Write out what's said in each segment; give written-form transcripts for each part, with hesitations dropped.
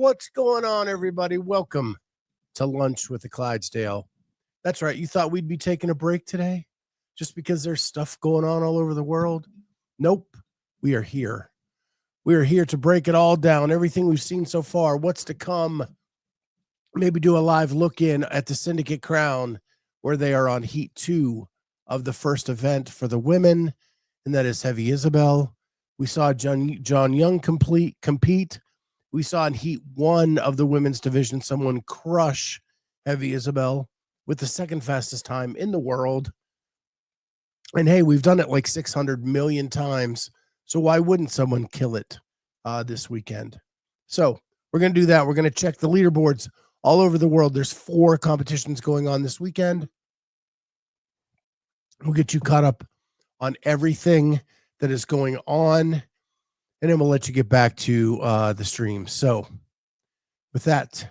What's going on, everybody? Welcome to Lunch with the Clydesdale. That's right. You thought we'd be taking a break today just because there's stuff going on all over the world? Nope. We are here. We are here to break it all down. Everything we've seen so far, what's to come. Maybe do a live look in at the Syndicate Crown, where they are on Heat 2 of the first event for the women, and that is Heavy Isabel. We saw John Young compete. We saw in Heat 1 of the women's division someone crush Heavy Isabel with the second fastest time in the world. And hey, we've done it like 600 million times, so why wouldn't someone kill it this weekend? So we're going to do that. We're going to check the leaderboards all over the world. There's 4 competitions going on this weekend. We'll get you caught up on everything that is going on, and then we'll let you get back to the stream. So with that,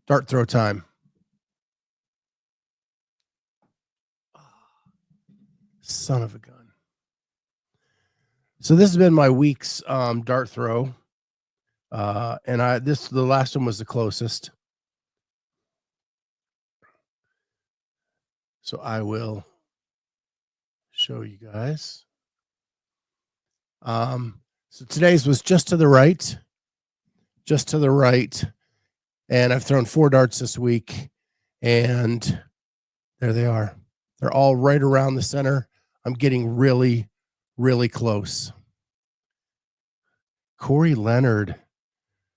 dart throw time. Son of a gun. So this has been my week's dart throw. And the last one was the closest. So I will show you guys. So today's was just to the right. And I've thrown 4 darts this week, and there they are. They're all right around the center. I'm getting really, really close. Corey Leonard.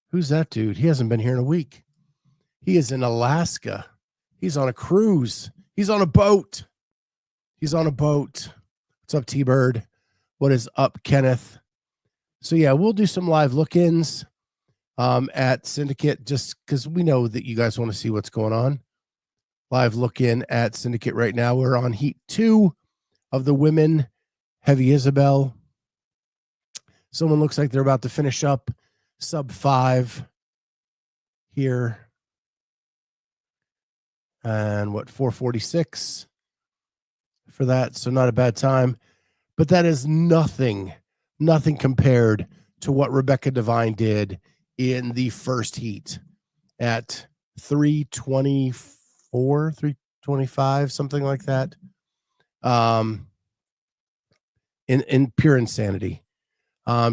Who's that dude? He hasn't been here in a week. He is in Alaska. He's on a cruise. He's on a boat. What's up, T-Bird? What is up, Kenneth? So yeah, we'll do some live look-ins at Syndicate, just because we know that you guys want to see what's going on. Live look-in at Syndicate right now. We're on Heat 2 of the women, Heavy Isabel. Someone looks like they're about to finish up sub 5 here. And 446 for that. So not a bad time, but that is nothing compared to what Rebecca Devine did in the first heat at 324, 325, something like that. In pure insanity.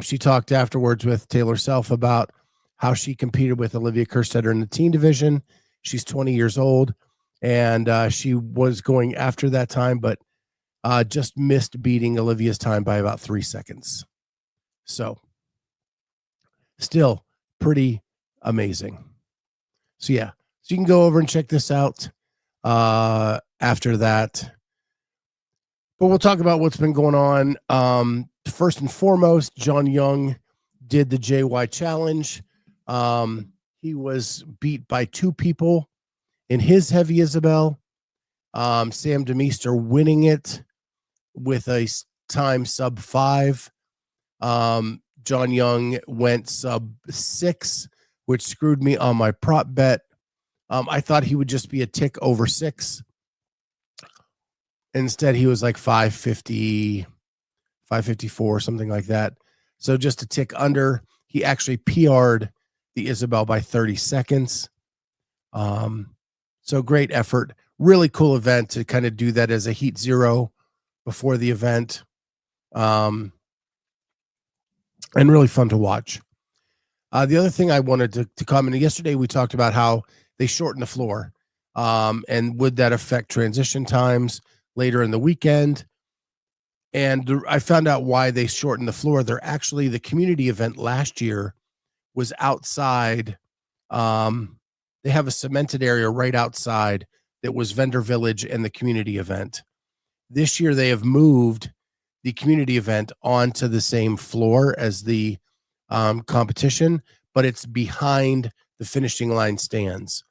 She talked afterwards with Taylor Self about how she competed with Olivia Kerstetter in the teen division. She's 20 years old, and she was going after that time, but just missed beating Olivia's time by about 3 seconds. So still pretty amazing. So yeah, so you can go over and check this out after that. But we'll talk about what's been going on. First and foremost, John Young did the JY challenge. He was beat by 2 people in his Heavy Isabel. Sam Demeester winning it with a time sub 5. John Young went sub 6, which screwed me on my prop bet. I thought he would just be a tick over 6. Instead, he was like 550, 554, something like that. So just a tick under. He actually PR'd the Isabel by 30 seconds. So great effort. Really cool event to kind of do that as a Heat 0 before the event. And really fun to watch. The other thing I wanted to comment, yesterday we talked about how they shortened the floor. And would that affect transition times later in the weekend? And I found out why they shortened the floor. They're actually, the community event last year was outside. They have a cemented area right outside that was Vendor Village and the community event. This year they have moved the community event onto the same floor as the competition, but it's behind the finishing line stands.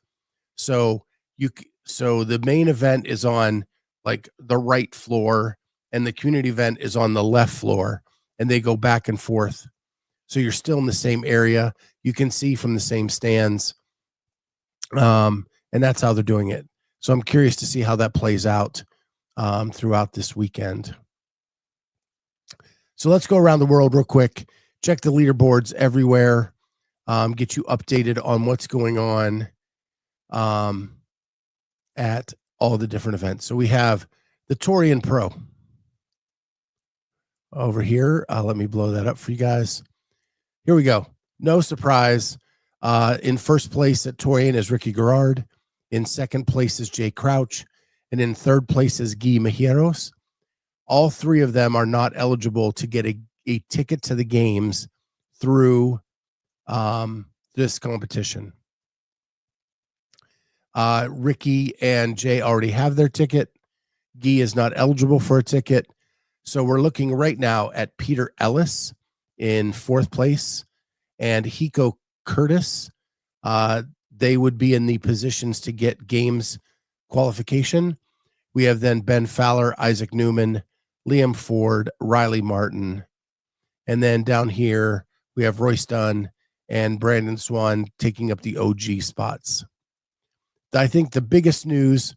So the main event is on like the right floor, and the community event is on the left floor, and they go back and forth. So you're still in the same area. You can see from the same stands. And that's how they're doing it. So I'm curious to see how that plays out throughout this weekend. So let's go around the world real quick. Check the leaderboards everywhere. get you updated on what's going on at all the different events. So we have the Torian Pro over here. Let me blow that up for you guys. Here we go. No surprise. In first place at Torian is Ricky Garrard. In second place is Jay Crouch. And in third place is Guy Mejeros. All three of them are not eligible to get a ticket to the games through this competition. Ricky and Jay already have their ticket. Guy is not eligible for a ticket. So we're looking right now at Peter Ellis in fourth place and Hiko Curtis. They would be in the positions to get games qualification. We have then Ben Fowler, Isaac Newman, Liam Ford, Riley Martin. And then down here, we have Royce Dunn and Brandon Swan taking up the OG spots. I think the biggest news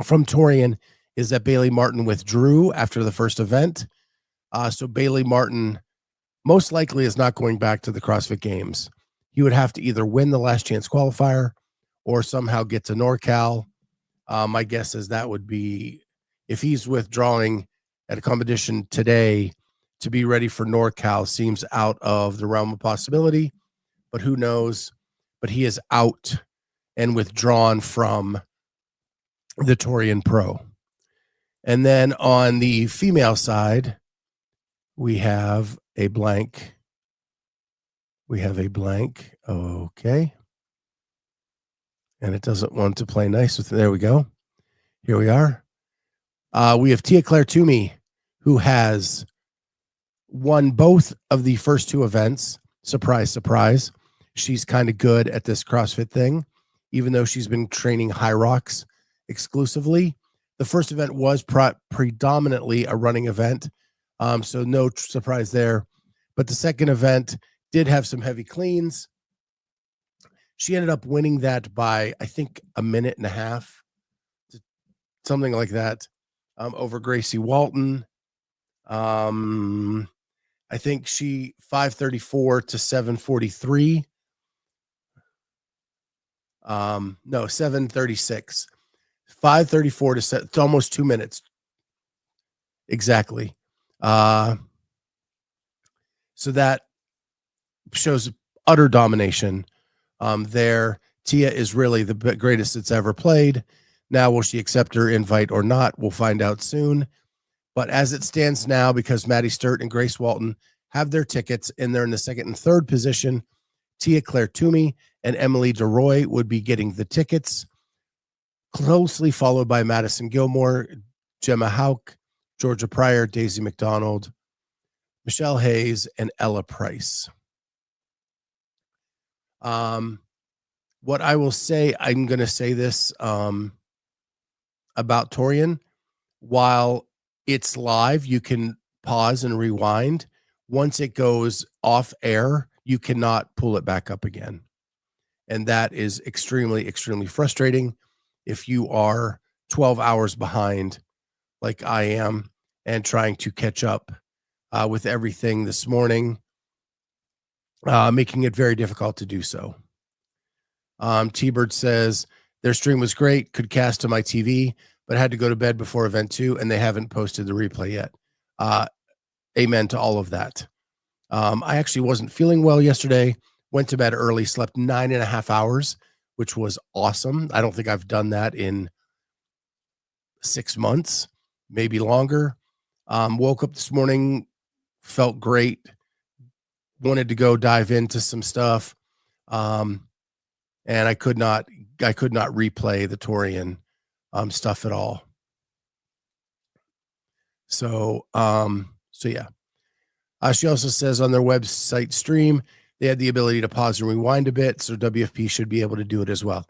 from Torian is that Bailey Martin withdrew after the first event. So Bailey Martin most likely is not going back to the CrossFit Games. He would have to either win the last chance qualifier or somehow get to NorCal. My guess is that would be, if he's withdrawing at a competition today to be ready for NorCal, seems out of the realm of possibility, but who knows? But he is out and withdrawn from the Torian Pro. And then on the female side, we have a blank. Okay. And it doesn't want to play nice with it. There we go. Here we are. We have Tia Claire Toomey, who has won both of the first two events. Surprise, surprise. She's kind of good at this CrossFit thing, even though she's been training High Rocks exclusively. The first event was predominantly a running event, so no surprise there. But the second event did have some heavy cleans. She ended up winning that by, I think, a minute and a half, something like that, over Gracie Walton. I think she 5:34 to 7:43. No, 7:36. 5:34 to it's almost 2 minutes. Exactly. So that shows utter domination there. Tia is really the greatest it's ever played. Now, will she accept her invite or not? We'll find out soon. But as it stands now, because Maddie Sturt and Grace Walton have their tickets and they're in the second and third position, Tia Claire Toomey and Emily DeRoy would be getting the tickets, closely followed by Madison Gilmore, Gemma Hauk, Georgia Pryor, Daisy McDonald, Michelle Hayes, and Ella Price. What I will say, I'm going to say this about Torian. While it's live, you can pause and rewind. Once it goes off air, you cannot pull it back up again. And that is extremely, extremely frustrating if you are 12 hours behind like I am and trying to catch up with everything this morning, making it very difficult to do so. T-Bird says, their stream was great, could cast to my TV, but had to go to bed before event 2, and they haven't posted the replay yet. Amen to all of that. I actually wasn't feeling well yesterday, went to bed early, slept 9.5 hours, which was awesome. I don't think I've done that in 6 months, maybe longer. Woke up this morning, felt great, wanted to go dive into some stuff. And I could not replay the Torian stuff at all. So yeah. She also says on their website stream, they had the ability to pause and rewind a bit. So WFP should be able to do it as well.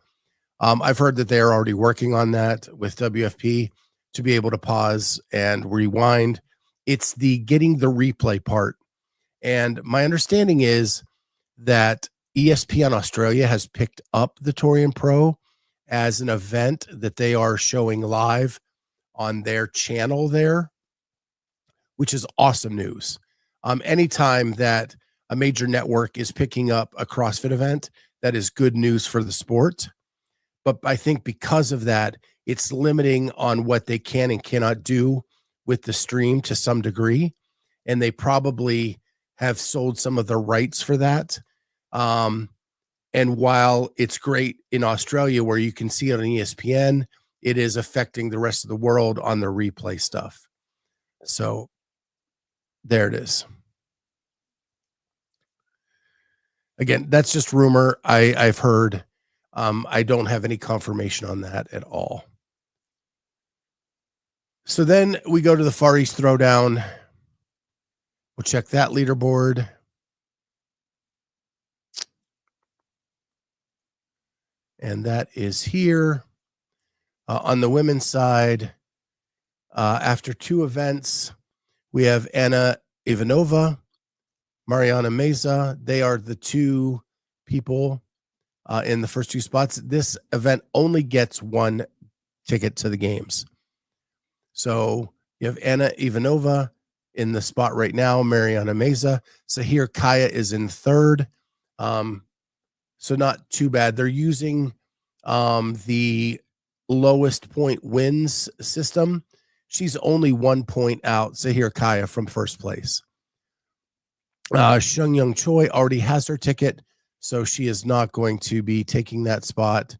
I've heard that they are already working on that with WFP to be able to pause and rewind. It's the getting the replay part. And my understanding is that ESPN Australia has picked up the Torian Pro as an event that they are showing live on their channel there, which is awesome news. Anytime that a major network is picking up a CrossFit event, that is good news for the sport. But I think because of that, it's limiting on what they can and cannot do with the stream to some degree. And they probably have sold some of the rights for that. And while it's great in Australia where you can see it on ESPN, it is affecting the rest of the world on the replay stuff. So there it is. Again, that's just rumor. I've heard. I don't have any confirmation on that at all. So then we go to the Far East Throwdown. We'll check that leaderboard. And that is here. On the women's side, after 2 events, we have Anna Ivanova, Mariana Meza. They are the 2 people in the first 2 spots. This event only gets 1 ticket to the games. So you have Anna Ivanova in the spot right now, Mariana Meza. Sahir Kaya is in 3rd. So not too bad. They're using the lowest point wins system. She's only 1 point out, Sahir Kaya, from first place. Sheng Young Choi already has her ticket, so she is not going to be taking that spot.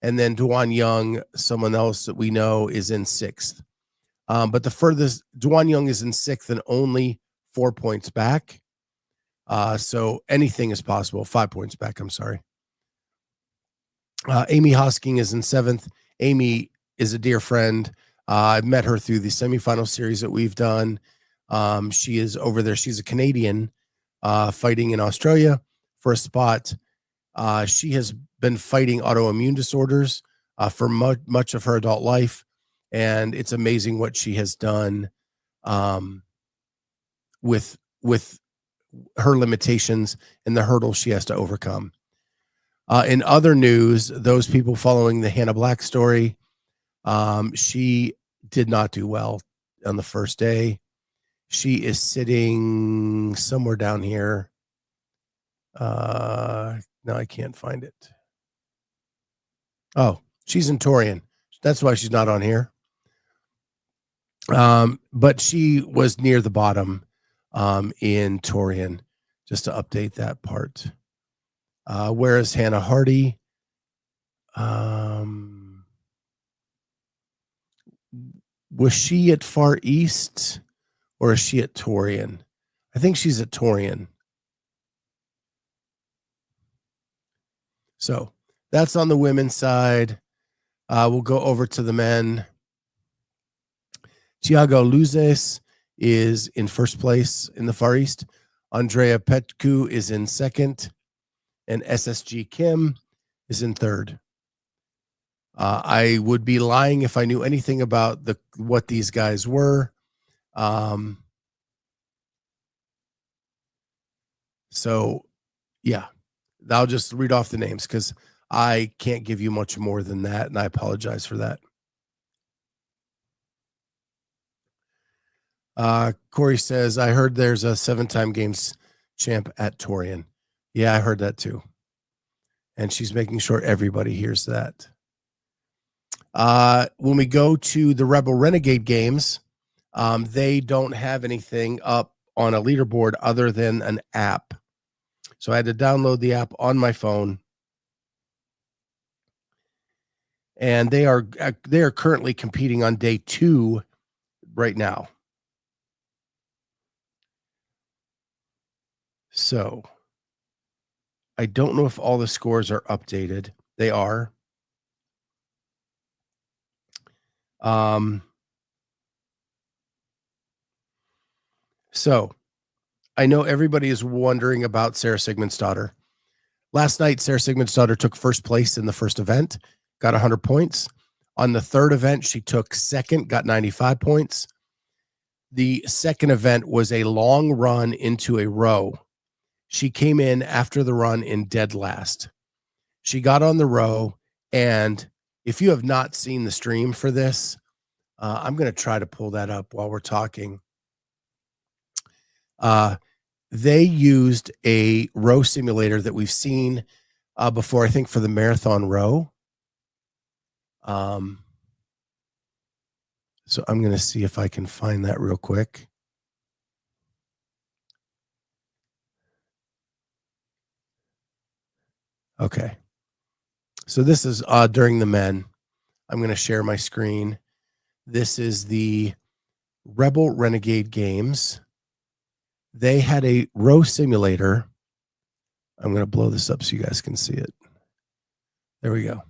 And then Duan Young, someone else that we know, is in 6th. But the furthest, Duan Young is in 6th and only 4 points back. So anything is possible. 5 points back, I'm sorry. Amy Hosking is in 7th. Amy is a dear friend. I've met her through the semifinal series that we've done. She is over there. She's a Canadian fighting in Australia for a spot. She has been fighting autoimmune disorders for much of her adult life. And it's amazing what she has done with her limitations and the hurdles she has to overcome. In other news, those people following the Hannah Black story, she did not do well on the first day. She is sitting somewhere down here. No, I can't find it. Oh, she's in Torian. That's why she's not on here. But she was near the bottom in Torian, just to update that part. Whereas Hannah Hardy, was she at Far East or is she at Torian? I think she's at Torian. So that's on the women's side. We'll go over to the men. Thiago Luzes is in first place in the Far East. Andrea Petku is in 2nd. And SSG Kim is in 3rd. I would be lying if I knew anything about what these guys were. So, yeah, I'll just read off the names because I can't give you much more than that, and I apologize for that. Corey says, I heard there's a 7-time games champ at Torian. Yeah, I heard that too. And she's making sure everybody hears that. When we go to the Rebel Renegade games, they don't have anything up on a leaderboard other than an app. So I had to download the app on my phone. And they are currently competing on day 2 right now. So I don't know if all the scores are updated. They are. So I know everybody is wondering about Sarah Sigmundsdottir. Last night, Sarah Sigmundsdottir took first place in the first event, got 100 points. On the third event, she took 2nd, got 95 points. The second event was a long run into a row. She came in after the run in dead last. She got on the row, and if you have not seen the stream for this, I'm going to try to pull that up while we're talking. they used a row simulator that we've seen before, I think for the marathon row. So I'm going to see if I can find that real quick. Okay. So this is during the men. I'm going to share my screen. This is the Rebel Renegade Games. They had a row simulator. I'm going to blow this up so you guys can see it. There we go.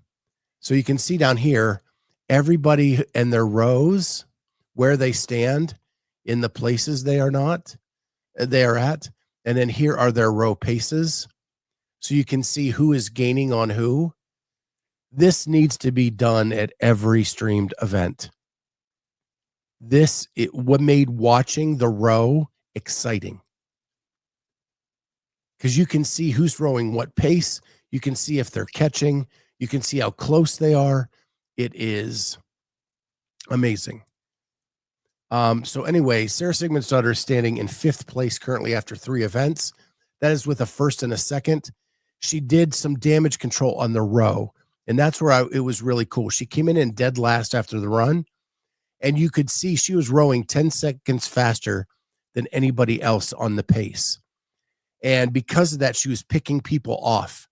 So you can see down here, everybody and their rows, where they stand in the places they are at. And then here are their row paces. So you can see who is gaining on who. This needs to be done at every streamed event. What made watching the row exciting. Because you can see who's rowing what pace. You can see if they're catching. You can see how close they are. It is amazing. So anyway, Sarah Sigmundsdottir is standing in 5th place currently after 3 events. That is with a first and a second. She did some damage control on the row, and that's where it was really cool. She came in dead last after the run, and you could see she was rowing 10 seconds faster than anybody else on the pace. And because of that, she was picking people off.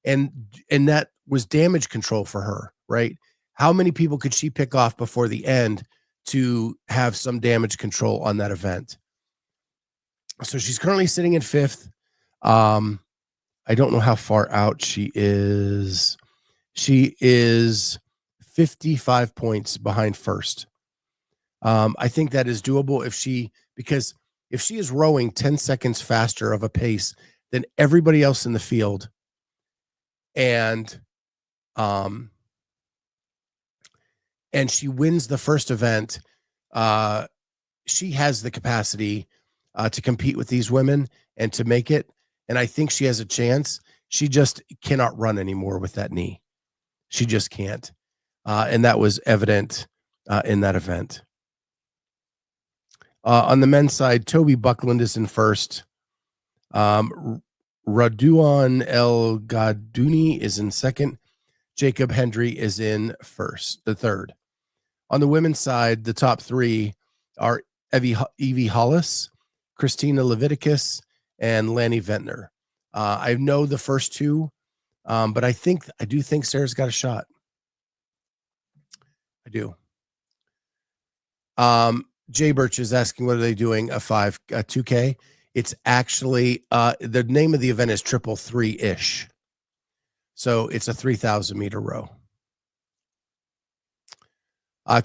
And that was damage control for her, right? How many people could she pick off before the end to have some damage control on that event? So she's currently sitting in 5th. I don't know how far out she is. She is 55 points behind first. I think that is doable because if she is rowing 10 seconds faster of a pace than everybody else in the field, and she wins the first event, she has the capacity to compete with these women and to make it. And I think she has a chance. She just cannot run anymore with that knee. She just can't. And that was evident in that event. On the men's side, Toby Buckland is in first. Raduan El Gadouni is in second. Jacob Hendry is in the third. On the women's side, the top 3 are Evie Hollis, Christina Leviticus, and Lanny Ventnor. I know the first 2, but I do think Sarah's got a shot. I do. Jay Birch is asking, what are they doing? A 2K? It's actually, the name of the event is 333-ish. So it's a 3,000 meter row.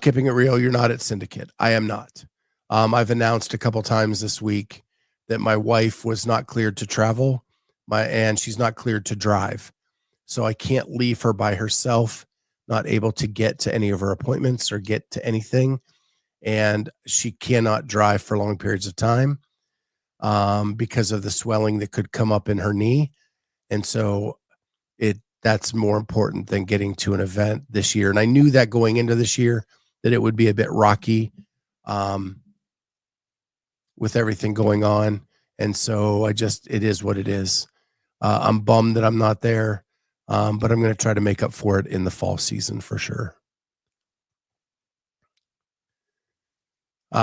Keeping it real, you're not at Syndicate. I am not. I've announced a couple times this week that my wife was not cleared to travel, and she's not cleared to drive. So I can't leave her by herself, not able to get to any of her appointments or get to anything. And she cannot drive for long periods of time because of the swelling that could come up in her knee. And so that's more important than getting to an event this year. And I knew that going into this year that it would be a bit rocky with everything going on. And so it is what it is. I'm bummed that I'm not there, but I'm going to try to make up for it in the fall season for sure.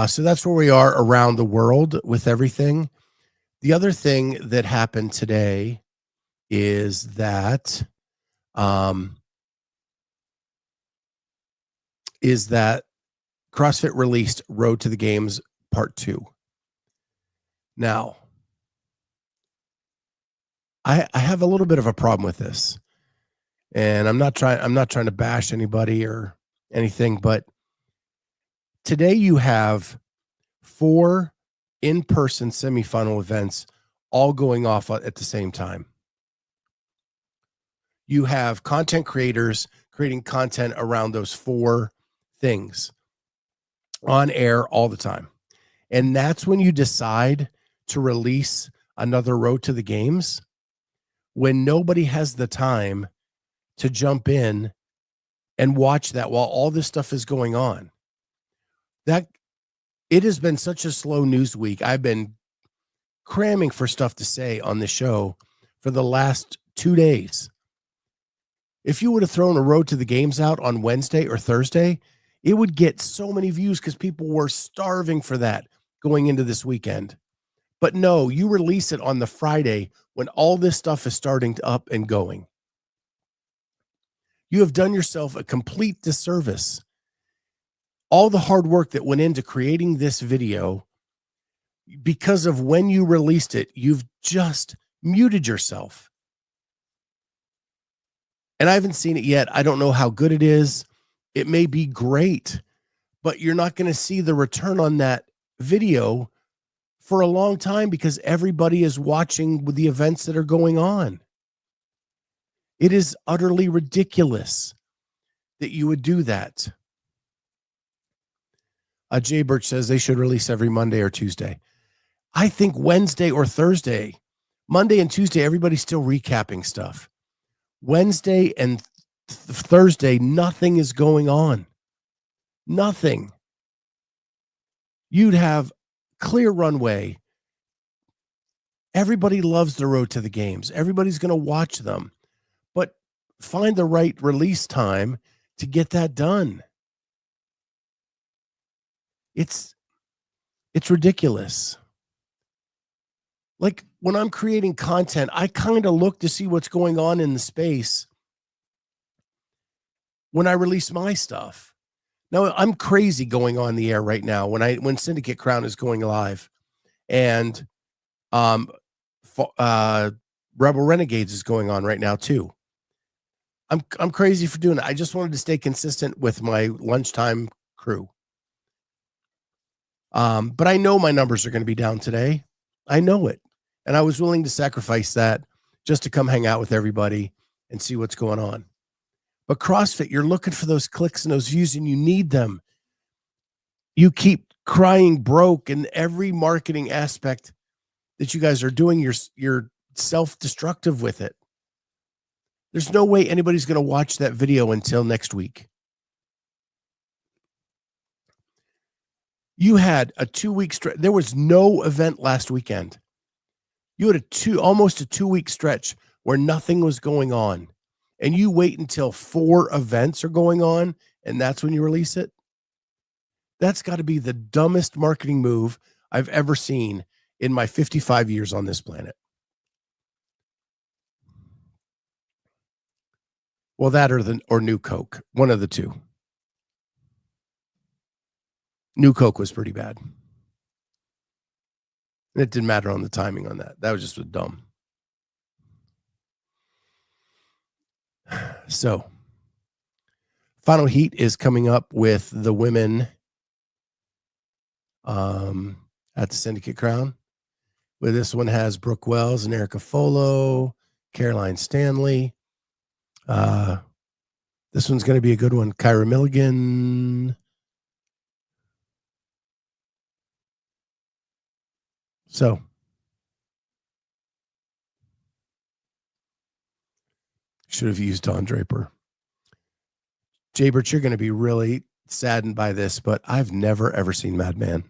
So that's where we are around the world with everything. The other thing that happened today is that CrossFit released Road to the Games Part 2. Now, I have a little bit of a problem with this, and I'm not trying to bash anybody or anything, but today you have 4 in-person semifinal events all going off at the same time. You have content creators creating content around those 4 things on air all the time. And that's when you decide to release another Road to the Games, when nobody has the time to jump in and watch that while all this stuff is going on. That it has been such a slow news week. I've been cramming for stuff to say on the show for the last 2 days. If you would have thrown a Road to the Games out on Wednesday or Thursday, it would get so many views because people were starving for that going into this weekend. But no, you release it on the Friday when all this stuff is starting to up and going. You have done yourself a complete disservice. All the hard work that went into creating this video, because of when you released it, you've just muted yourself. And I haven't seen it yet. I don't know how good it is. It may be great, but you're not going to see the return on that video for a long time because everybody is watching with the events that are going on. It is utterly ridiculous that you would do that. Jay Birch says they should release every Monday or Tuesday. I think Wednesday or Thursday. Monday and Tuesday, everybody's still recapping stuff. Wednesday and Thursday, nothing is going on. Nothing. You'd have clear runway. Everybody loves the Road to the Games. Everybody's going to watch them. But find the right release time to get that done. It's ridiculous. Like when I'm creating content, I kind of look to see what's going on in the space when I release my stuff. Now I'm crazy going on the air right now when Syndicate Crown is going live, and Rebel Renegades is going on right now too. I'm crazy for doing it. I just wanted to stay consistent with my lunchtime crew. But I know my numbers are going to be down today. I know it. And I was willing to sacrifice that just to come hang out with everybody and see what's going on. But CrossFit, you're looking for those clicks and those views, and you need them. You keep crying broke in every marketing aspect that you guys are doing. You're self-destructive with it. There's no way anybody's going to watch that video until next week. You had a 2-week stretch. There was no event last weekend. You had almost a 2-week stretch where nothing was going on. And you wait until 4 events are going on, and that's when you release it. That's got to be the dumbest marketing move I've ever seen in my 55 years on this planet. Well, that or New Coke, one of the two. New Coke was pretty bad. And it didn't matter on the timing on that. That was just dumb. So, final heat is coming up with the women at the Syndicate Crown. Where this one has Brooke Wells and Erica Folo, Caroline Stanley. This one's going to be a good one. Kyra Milligan. So, should have used Don Draper. Jaybert, you're going to be really saddened by this, but I've never, ever seen Mad Men.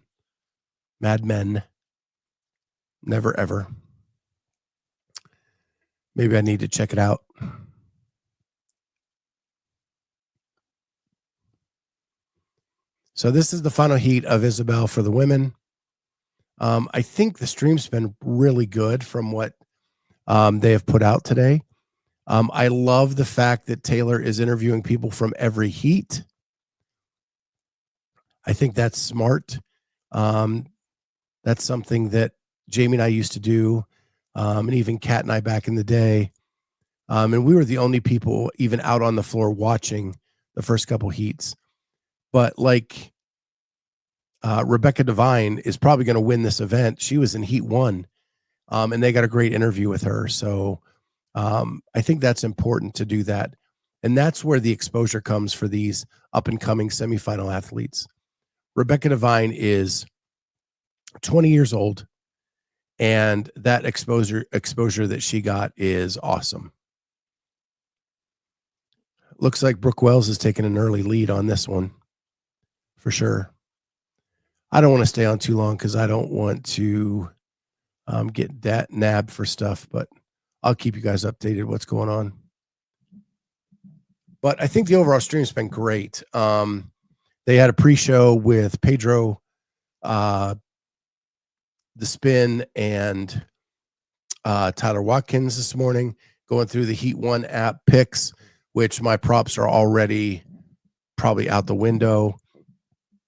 Never, ever. Maybe I need to check it out. So this is the final heat of Isabel for the women. I think the stream's been really good from what they have put out today. I love the fact that Taylor is interviewing people from every heat. I think that's smart. That's something that Jamie and I used to do, and even Kat and I back in the day. And we were the only people even out on the floor watching the first couple heats. But like Rebecca Devine is probably going to win this event. She was in heat 1, and they got a great interview with her. So I think that's important to do that. And that's where the exposure comes for these up-and-coming semifinal athletes. Rebecca Devine is 20 years old, and that exposure that she got is awesome. Looks like Brooke Wells is taking an early lead on this one, for sure. I don't want to stay on too long because I don't want to get that nabbed for stuff, but I'll keep you guys updated what's going on. But I think the overall stream's been great. They had a pre-show with Pedro, the Spin, and Tyler Watkins this morning, going through the Heat 1 app picks, which my props are already probably out the window.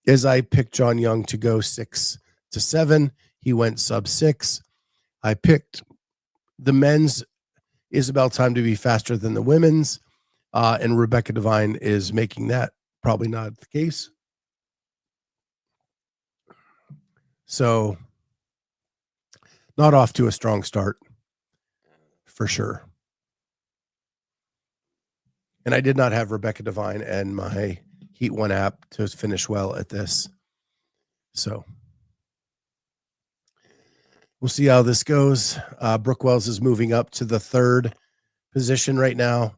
As I picked John Young to go 6-7, he went sub 6. I picked the men's Isabel time to be faster than the women's, and Rebecca Devine is making that probably not the case. So not off to a strong start for sure. And I did not have Rebecca Devine and my Heat 1 app to finish well at this. So we'll see how this goes. Brooke Wells is moving up to the 3rd position right now.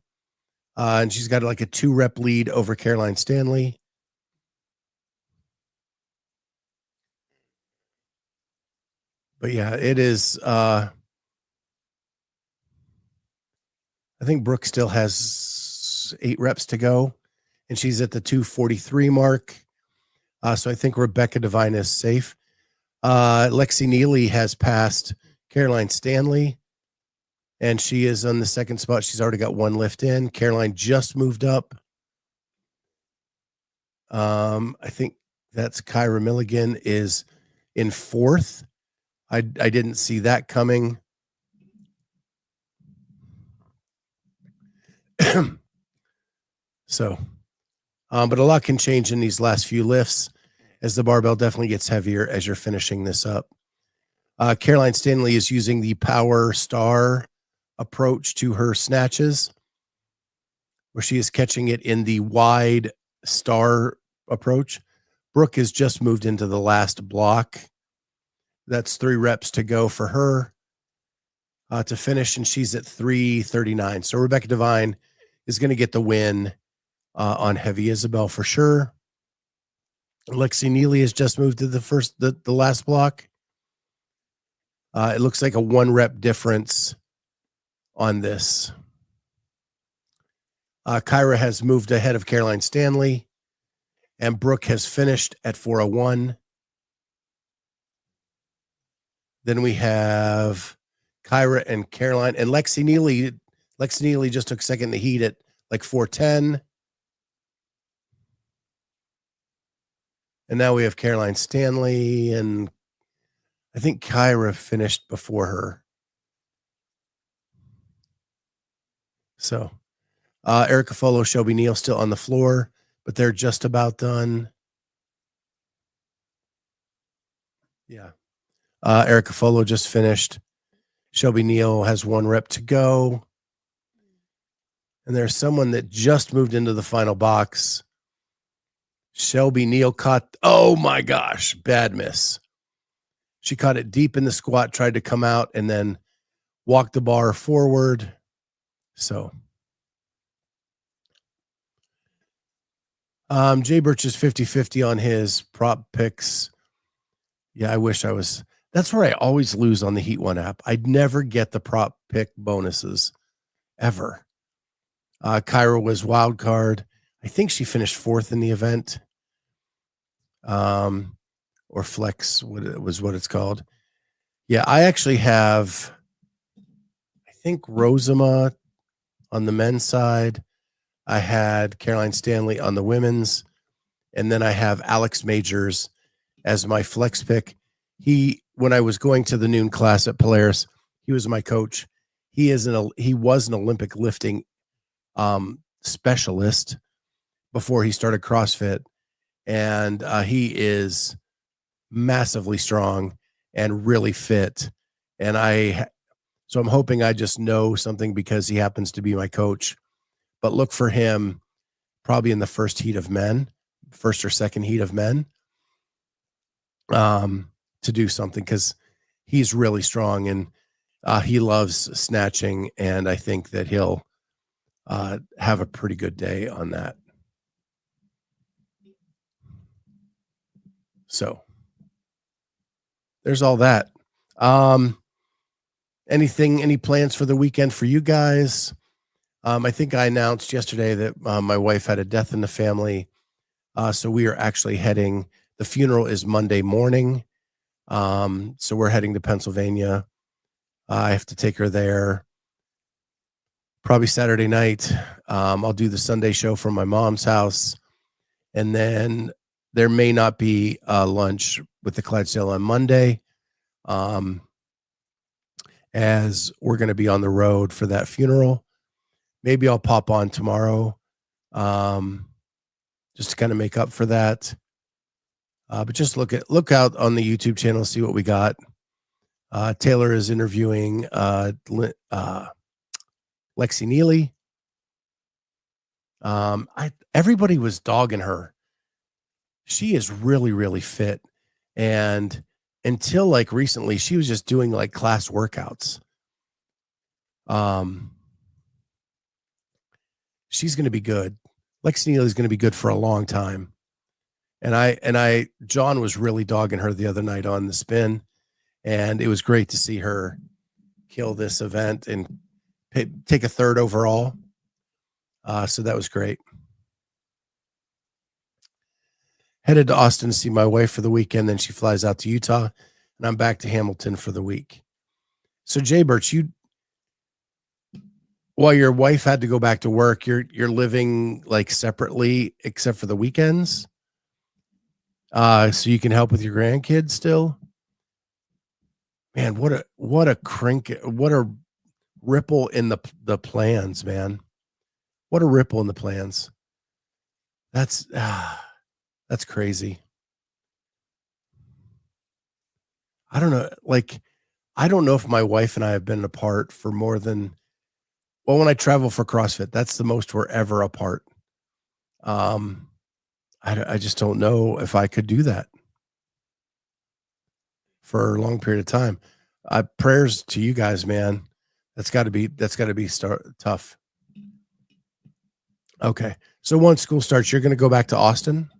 And she's got like a 2-rep lead over Caroline Stanley. But yeah, it is. I think Brooke still has 8 reps to go, and she's at the 243 mark. So I think Rebecca Devine is safe. Lexi Neely has passed Caroline Stanley, and she is on the 2nd spot. She's already got 1 lift in. Caroline just moved up. I think that's Kyra Milligan is in 4th. I didn't see that coming. So, but a lot can change in these last few lifts as the barbell definitely gets heavier as you're finishing this up. Caroline Stanley is using the power star approach to her snatches, where she is catching it in the wide star approach. Brooke has just moved into the last block. That's 3 reps to go for her to finish, and she's at 339. So Rebecca Devine is going to get the win on Heavy Isabel for sure. Lexi Neely has just moved to the last block. It looks like a 1 rep difference on this. Kyra has moved ahead of Caroline Stanley, and Brooke has finished at 401. Then we have Kyra and Caroline, and Lexi Neely. Lexi Neely just took second in the heat at like 410. And now we have Caroline Stanley, and I think Kyra finished before her. So Erica Folo, Shelby Neal still on the floor, but they're just about done. Yeah. Erica Folo just finished. Shelby Neal has 1 rep to go. And there's someone that just moved into the final box. Shelby Neal caught, oh my gosh, bad miss. She caught it deep in the squat, tried to come out, and then walked the bar forward. So Jay Birch is 50-50 on his prop picks. Yeah, I wish I was. That's where I always lose on the Heat 1 app. I'd never get the prop pick bonuses ever. Kyra was wild card. I think she finished 4th in the event. Or flex, what it's called. Yeah, I actually have, I think, Rosema on the men's side. I had Caroline Stanley on the women's, and then I have Alex Majors as my flex pick. When I was going to the noon class at Polaris, he was my coach. He was an Olympic lifting specialist before he started CrossFit, and he is massively strong and really fit. And so I'm hoping I just know something because he happens to be my coach. But look for him probably in the first or second heat of men, to do something, because he's really strong and he loves snatching, and I think that he'll have a pretty good day on that. So there's all that. Any plans for the weekend for you guys? I think I announced yesterday that my wife had a death in the family. So we are actually heading, the funeral is Monday morning. So we're heading to Pennsylvania. I have to take her there probably Saturday night. I'll do the Sunday show from my mom's house. And then there may not be lunch with the Clydesdale on Monday, as we're going to be on the road for that funeral. Maybe I'll pop on tomorrow, just to kind of make up for that. But just look out on the YouTube channel, see what we got. Taylor is interviewing Lexi Neely. Everybody was dogging her. She is really, really fit. And until like recently, she was just doing like class workouts. She's going to be good. Lexi Neely is going to be good for a long time. And John was really dogging her the other night on the spin, and it was great to see her kill this event and take a third overall. So that was great. Headed to Austin to see my wife for the weekend. Then she flies out to Utah, and I'm back to Hamilton for the week. So Jay Birch, while your wife had to go back to work, you're living like separately except for the weekends. So you can help with your grandkids still. Man, what a ripple in the plans, man. What a ripple in the plans. That's crazy. I don't know. Like, I don't know if my wife and I have been apart for more than, well, when I travel for CrossFit, that's the most we're ever apart. I just don't know if I could do that for a long period of time. Prayers to you guys, man. That's got to be tough. Okay. So once school starts, you're going to go back to Austin?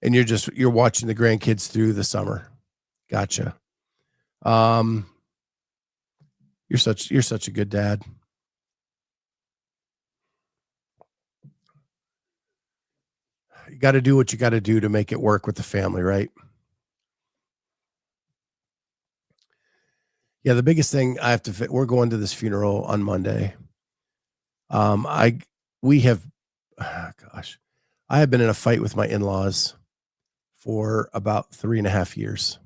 And you're watching the grandkids through the summer. Gotcha. You're such a good dad. You got to do what you got to do to make it work with the family, right? Yeah, the biggest thing I have to fit, we're going to this funeral on Monday. We have, gosh, I have been in a fight with my in-laws for about 3.5 years.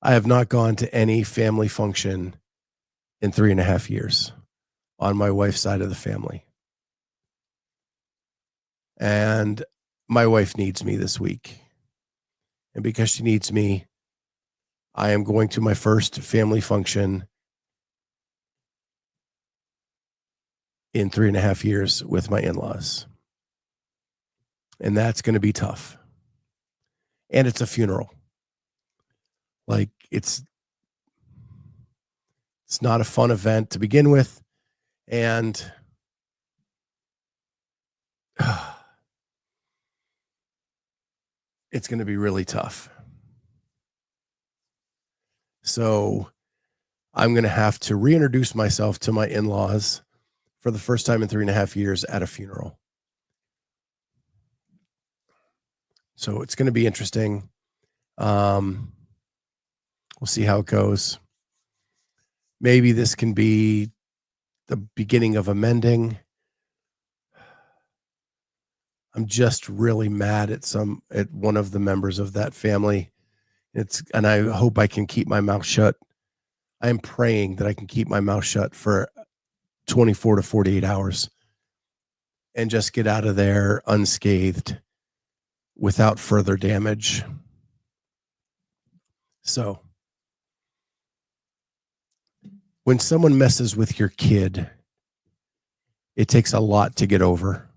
I have not gone to any family function in 3.5 years on my wife's side of the family. And my wife needs me this week. And because she needs me, I am going to my first family function in 3.5 years with my in-laws. And that's going to be tough. And it's a funeral. Like, it's not a fun event to begin with. And it's going to be really tough. So I'm going to have to reintroduce myself to my in-laws for the first time in 3.5 years at a funeral. So it's going to be interesting. We'll see how it goes. Maybe this can be the beginning of amending. I'm just really mad at one of the members of that family. And I hope I can keep my mouth shut. I am praying that I can keep my mouth shut for 24 to 48 hours and just get out of there unscathed without further damage. So when someone messes with your kid, it takes a lot to get over.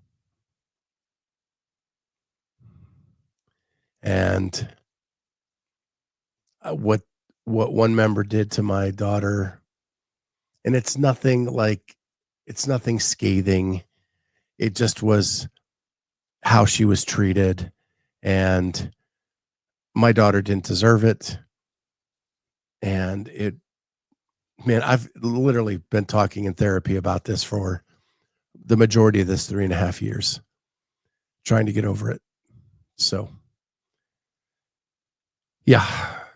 And what one member did to my daughter, and it's nothing like It's nothing scathing. It just was how she was treated. And my daughter didn't deserve it. And man, I've literally been talking in therapy about this for the majority of this 3.5 years, trying to get over it. So, yeah,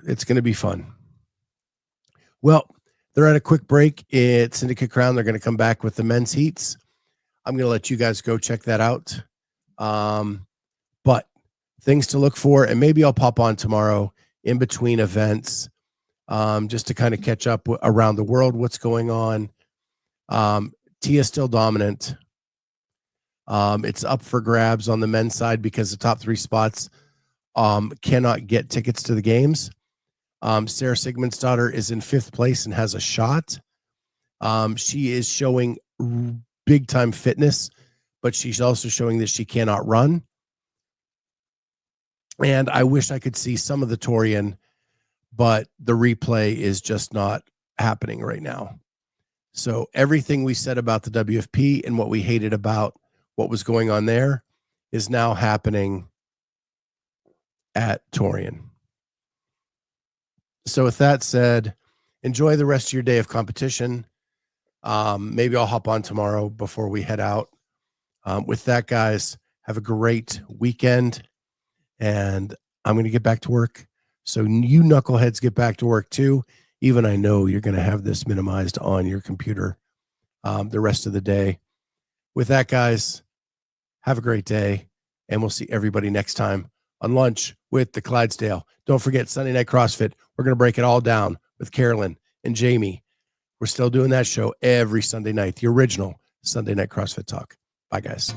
it's going to be fun. Well, they're at a quick break at Syndicate Crown. They're going to come back with the men's heats. I'm going to let you guys go check that out. But things to look for, and maybe I'll pop on tomorrow in between events, just to kind of catch up around the world, what's going on. Tia's still dominant. It's up for grabs on the men's side because the top 3 spots cannot get tickets to the games. Sarah Sigmundsdottir is in 5th place and has a shot. She is showing big time fitness, but she's also showing that she cannot run. And I wish I could see some of the Torian, but the replay is just not happening right now. So everything we said about the WFP and what we hated about what was going on there is now happening at Torian. So with that said, enjoy the rest of your day of competition. Maybe I'll hop on tomorrow before we head out. With that, guys, have a great weekend. And I'm going to get back to work. So you knuckleheads get back to work too. Even I know you're going to have this minimized on your computer the rest of the day. With that, guys, have a great day. And we'll see everybody next time on Lunch with the Clydesdale. Don't forget Sunday Night CrossFit. We're going to break it all down with Carolyn and Jamie. We're still doing that show every Sunday night, the original Sunday Night CrossFit Talk. Bye, guys.